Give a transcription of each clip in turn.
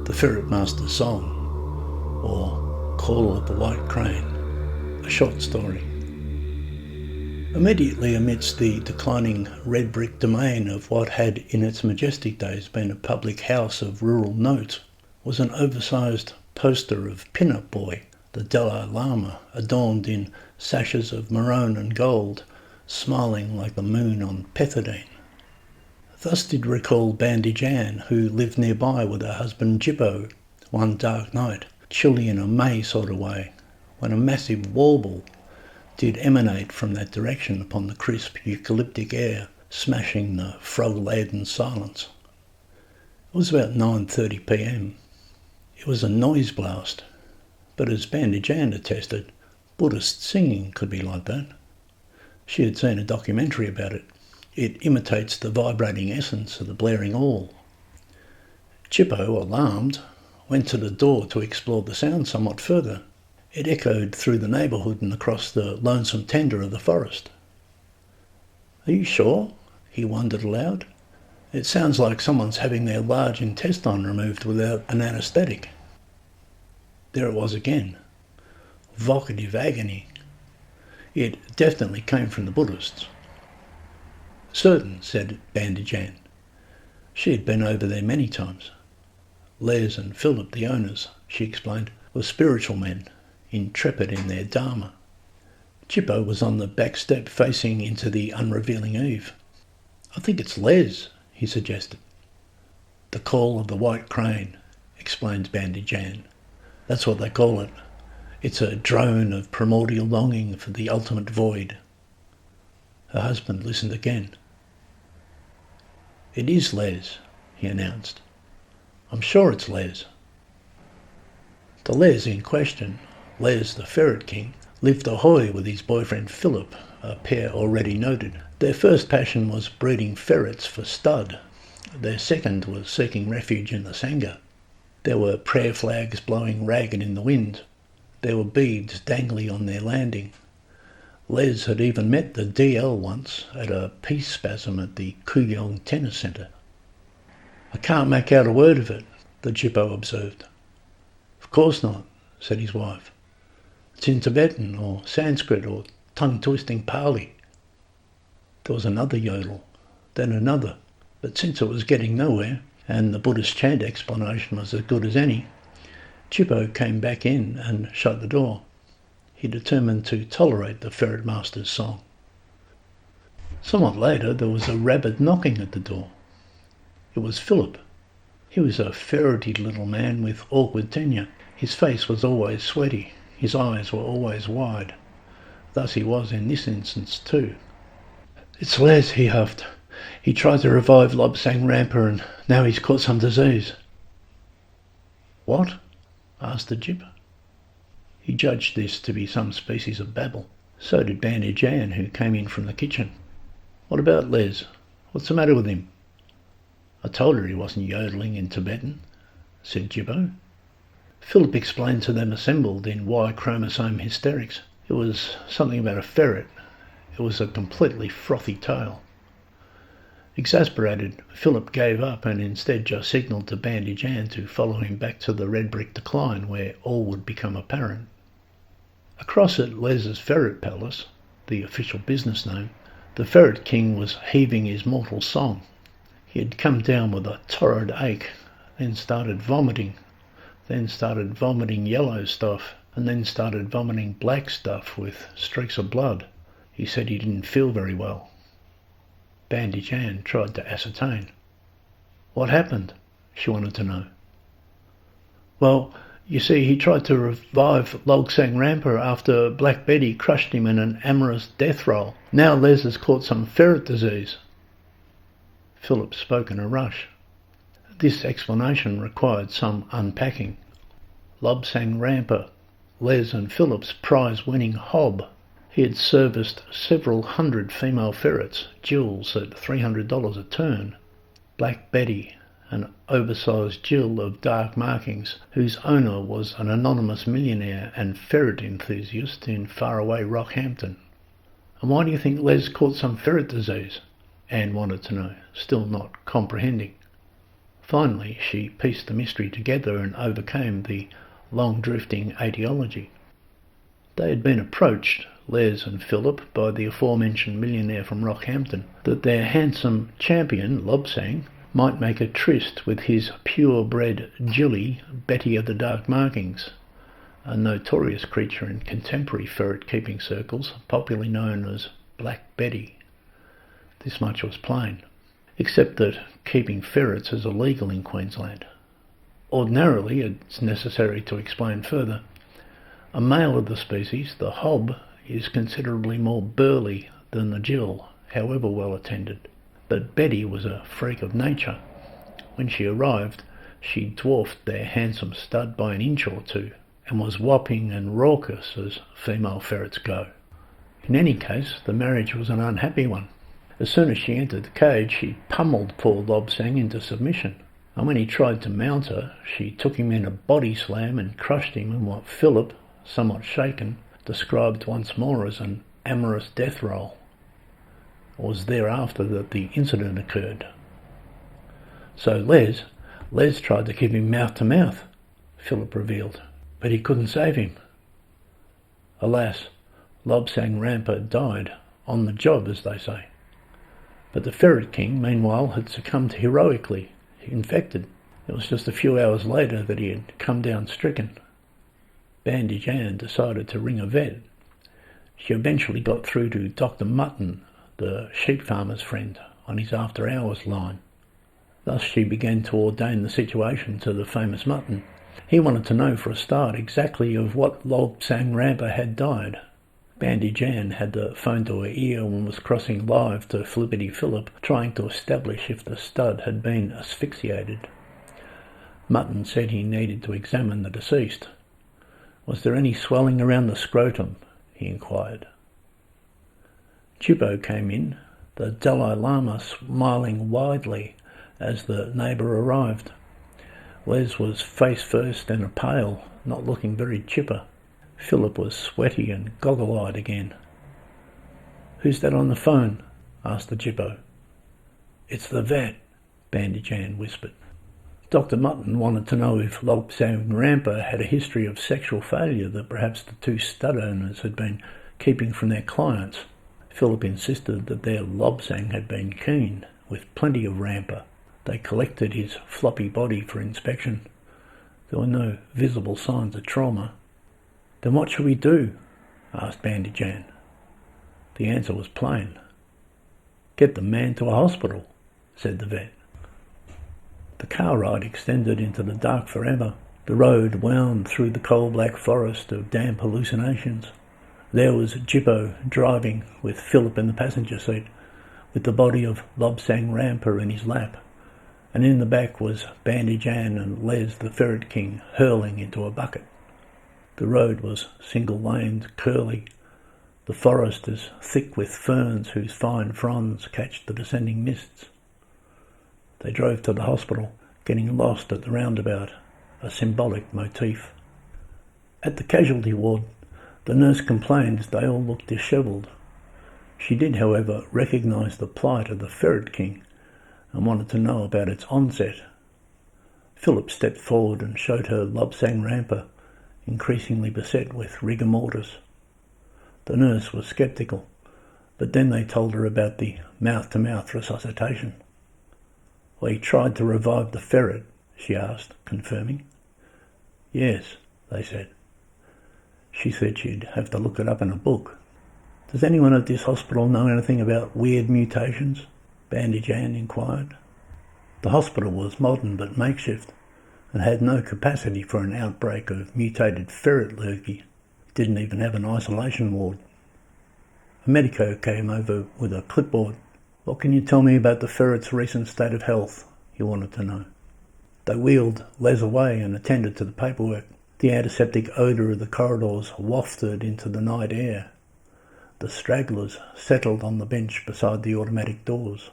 The Ferret Master's Song, or Call of the White Crane, a short story. Immediately amidst the declining red brick domain of what had in its majestic days been a public house of rural note was an oversized poster of Pin-Up Boy, the Dalai Lama, adorned in sashes of maroon and gold, smiling like the moon on pethidine. Thus did recall Bandage Ann, who lived nearby with her husband Jippo, one dark night, chilly in a May sort of way, when a massive warble did emanate from that direction upon the crisp eucalyptic air, smashing the frog-laden silence. It was about 9:30 p.m. It was a noise blast, but as Bandage Ann attested, Buddhist singing could be like that. She had seen a documentary about it. It imitates the vibrating essence of the blaring awl. Chippo, alarmed, went to the door to explore the sound somewhat further. It echoed through the neighbourhood and across the lonesome tender of the forest. "Are you sure?" he wondered aloud. "It sounds like someone's having their large intestine removed without an anaesthetic." There it was again. Vocative agony. It definitely came from the Buddhists. "Certain," said Bandage Ann. She had been over there many times. Les and Philip, the owners, she explained, were spiritual men, intrepid in their dharma. Chippo was on the back step facing into the unrevealing eve. "I think it's Les," he suggested. "The Call of the White Crane," explained Bandage Ann. "That's what they call it. It's a drone of primordial longing for the ultimate void." Her husband listened again. "It is Les," he announced. "I'm sure it's Les." The Les in question, Les the Ferret King, lived ahoy with his boyfriend Philip, a pair already noted. Their first passion was breeding ferrets for stud. Their second was seeking refuge in the Sangha. There were prayer flags blowing ragged in the wind. There were beads dangling on their landing. Les had even met the DL once at a peace spasm at the Kooyong Tennis Centre. "I can't make out a word of it," the Jippo observed. "Of course not," said his wife. "It's in Tibetan or Sanskrit or tongue-twisting Pali." There was another yodel, then another, but since it was getting nowhere, and the Buddhist chant explanation was as good as any, Jippo came back in and shut the door. He determined to tolerate the Ferret Master's song. Somewhat later there was a rabid knocking at the door. It was Philip. He was a ferrety little man with awkward tenure. His face was always sweaty. His eyes were always wide. Thus he was in this instance too. "It's Les," he huffed. "He tried to revive Lobsang Rampa and now he's caught some disease." "What?" asked the Jip. He judged this to be some species of babble. So did Bandage Ann, who came in from the kitchen. "What about Les? What's the matter with him?" "I told her he wasn't yodeling in Tibetan," said Jippo. Philip explained to them assembled in Y chromosome hysterics. It was something about a ferret. It was a completely frothy tale. Exasperated, Philip gave up and instead just signalled to Bandage Ann to follow him back to the red brick decline where all would become apparent. Across at Les's Ferret Palace, the official business name, the Ferret King was heaving his mortal song. He had come down with a torrid ache, then started vomiting yellow stuff, and then started vomiting black stuff with streaks of blood. He said he didn't feel very well. Bandage Ann tried to ascertain. What happened? She wanted to know. "Well, you see, he tried to revive Lobsang Rampa after Black Betty crushed him in an amorous death roll. Now Les has caught some ferret disease." Philip spoke in a rush. This explanation required some unpacking. Lobsang Rampa, Les and Philip's prize-winning hob. He had serviced several hundred female ferrets, Jills at $300 a turn. Black Betty, an oversized Jill of dark markings, whose owner was an anonymous millionaire and ferret enthusiast in faraway Rockhampton. "And why do you think Les caught some ferret disease?" Anne wanted to know, still not comprehending. Finally, she pieced the mystery together and overcame the long-drifting etiology. They had been approached, Les and Philip, by the aforementioned millionaire from Rockhampton, that their handsome champion, Lobsang, might make a tryst with his purebred Jilly, Betty of the Dark Markings, a notorious creature in contemporary ferret-keeping circles, popularly known as Black Betty. This much was plain, except that keeping ferrets is illegal in Queensland. Ordinarily, it's necessary to explain further, a male of the species, the hob, is considerably more burly than the Jill, however well attended. But Betty was a freak of nature. When she arrived, she dwarfed their handsome stud by an inch or two, and was whopping and raucous as female ferrets go. In any case, the marriage was an unhappy one. As soon as she entered the cage, she pummeled poor Lobsang into submission, and when he tried to mount her, she took him in a body slam and crushed him in what Philip, somewhat shaken, described once more as an amorous death roll. It was thereafter that the incident occurred. So Les tried to keep him mouth to mouth, Philip revealed, but he couldn't save him. Alas, Lobsang Ramper died, on the job as they say. But the Ferret King, meanwhile, had succumbed heroically, infected. It was just a few hours later that he had come down stricken. Bandage Ann decided to ring a vet. She eventually got through to Dr. Mutton, the sheep farmer's friend, on his after-hours line. Thus she began to ordain the situation to the famous Mutton. He wanted to know for a start exactly of what Lobsang Ramper had died. Bandage Ann had the phone to her ear and was crossing live to Flippity Philip, trying to establish if the stud had been asphyxiated. Mutton said he needed to examine the deceased. Was there any swelling around the scrotum? He inquired. Jibbo came in, the Dalai Lama smiling widely as the neighbour arrived. Les was face first and pale, not looking very chipper. Philip was sweaty and goggle-eyed again. "Who's that on the phone?" asked the Jibbo. "It's the vet," Bandage Ann whispered. Dr. Mutton wanted to know if Lobsang Ramper had a history of sexual failure that perhaps the two stud owners had been keeping from their clients. Philip insisted that their Lobsang had been keen, with plenty of Ramper. They collected his floppy body for inspection. There were no visible signs of trauma. "Then what should we do?" asked Bandage Ann. The answer was plain. "Get the man to a hospital," said the vet. The car ride extended into the dark forever. The road wound through the coal-black forest of damp hallucinations. There was Jibbo driving, with Philip in the passenger seat, with the body of Lobsang Ramper in his lap, and in the back was Bandage Ann and Les the Ferret King hurling into a bucket. The road was single-laned, curly, the forest as thick with ferns whose fine fronds catch the descending mists. They drove to the hospital, getting lost at the roundabout, a symbolic motif. At the casualty ward, the nurse complained they all looked dishevelled. She did, however, recognise the plight of the Ferret King and wanted to know about its onset. Philip stepped forward and showed her Lobsang Ramper, increasingly beset with rigor mortis. The nurse was sceptical, but then they told her about the mouth-to-mouth resuscitation. "We tried to revive the ferret?" she asked, confirming. "Yes," they said. She said she'd have to look it up in a book. "Does anyone at this hospital know anything about weird mutations?" Bandage Ann inquired. The hospital was modern but makeshift, and had no capacity for an outbreak of mutated ferret lurgy. It didn't even have an isolation ward. A medico came over with a clipboard. "What can you tell me about the ferret's recent state of health?" he wanted to know. They wheeled Les away and attended to the paperwork. The antiseptic odour of the corridors wafted into the night air. The stragglers settled on the bench beside the automatic doors.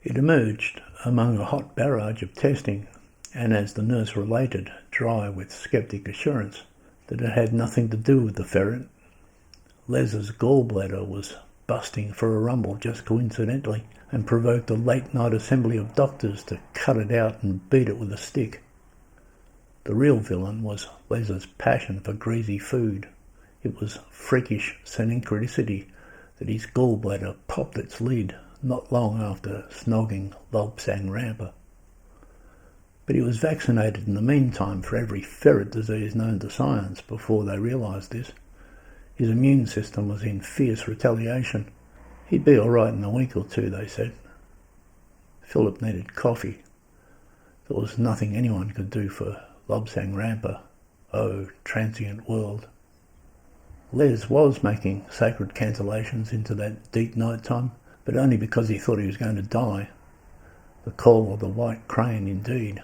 It emerged among a hot barrage of testing, and as the nurse related, dry with sceptic assurance, that it had nothing to do with the ferret. Les's gallbladder was busting for a rumble just coincidentally, and provoked a late-night assembly of doctors to cut it out and beat it with a stick. The real villain was Les's passion for greasy food. It was freakish synchronicity that his gallbladder popped its lid not long after snogging Lobsang Ramper. But he was vaccinated in the meantime for every ferret disease known to science before they realised this. His immune system was in fierce retaliation. He'd be all right in a week or two, they said. Philip needed coffee. There was nothing anyone could do for Lobsang Ramper. Oh, transient world. Les was making sacred cancellations into that deep night time, but only because he thought he was going to die. The call of the white crane, indeed.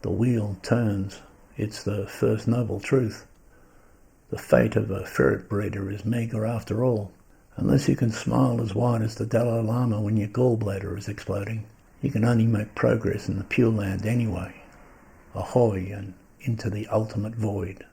The wheel turns. It's the first noble truth. The fate of a ferret breeder is meagre after all. Unless you can smile as wide as the Dalai Lama when your gallbladder is exploding, you can only make progress in the Pure Land anyway. Ahoy and into the ultimate void.